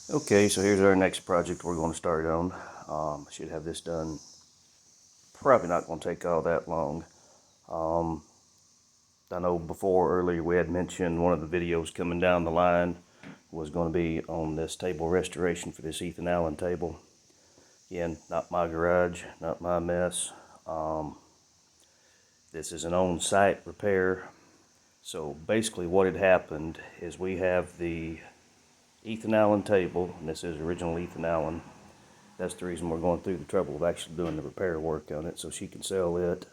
Okay, so here's our next project we're going to start on. Should have this done. Probably not going to take all that long. Um, I know before earlier we had mentioned one of the videos coming down the line was going to be on this table restoration for this Ethan Allen table. Again, not my garage, not my mess. This is an on-site repair. So basically what had happened is we have the Ethan Allen table, and this is original Ethan Allen. That's the reason we're going through the trouble of actually doing the repair work on it so she can sell it.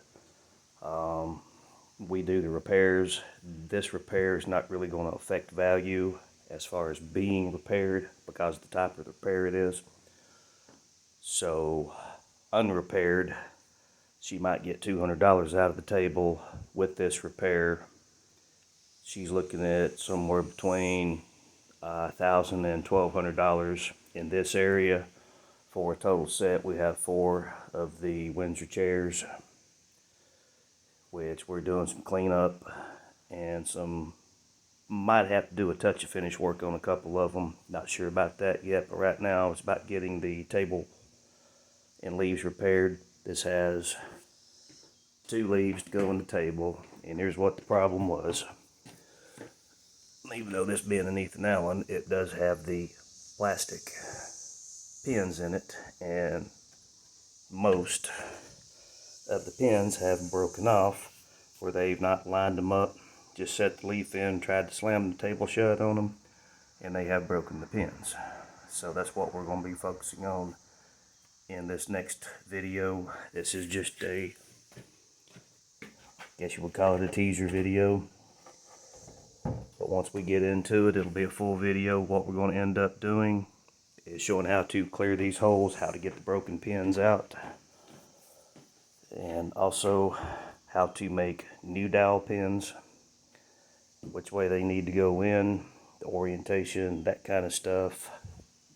We do the repairs. This repair is not really going to affect value as far as being repaired because of the type of repair it is. So unrepaired, she might get $200 out of the table. With this repair, she's looking at somewhere between $1,000 and $1,200 in this area. For a total set, we have 4 of the Windsor chairs, which we're doing some cleanup and some, might have to do a touch of finish work on a couple of them. Not sure about that yet, but right now it's about getting the table and leaves repaired. This has 2 leaves to go in the table, and here's what the problem was. Even though this being an Ethan Allen, it does have the plastic pins in it, and most of the pins have broken off where they've not lined them up, just set the leaf in, tried to slam the table shut on them, and they have broken the pins. So that's what we're going to be focusing on in this next video. This is just a, I guess you would call it a teaser video, but once we get into it, it'll be a full video. What we're going to end up doing is showing how to clear these holes, how to get the broken pins out, and also how to make new dowel pins, which way they need to go in, the orientation, that kind of stuff.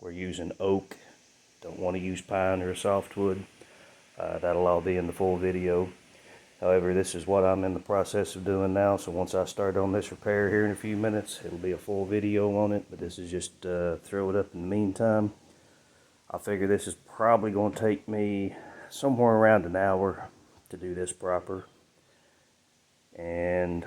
We're using oak, don't want to use pine or softwood. That'll all be in the full video. However, this is what I'm in the process of doing now, so once I start on this repair here in a few minutes, it'll be a full video on it, but this is just throw it up in the meantime. I figure this is probably going to take me somewhere around an hour to do this proper. And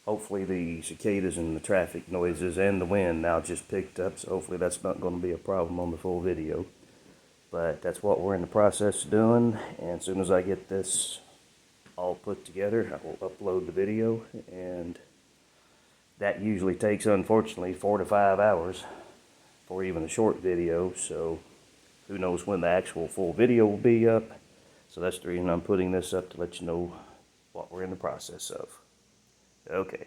hopefully the cicadas and the traffic noises and the wind now just picked up, so hopefully that's not going to be a problem on the full video. But that's what we're in the process of doing, and as soon as I get this all put together, I will upload the video, and that usually takes, unfortunately, 4 to 5 hours for even a short video, so who knows when the actual full video will be up. So that's the reason I'm putting this up, to let you know what we're in the process of. Okay.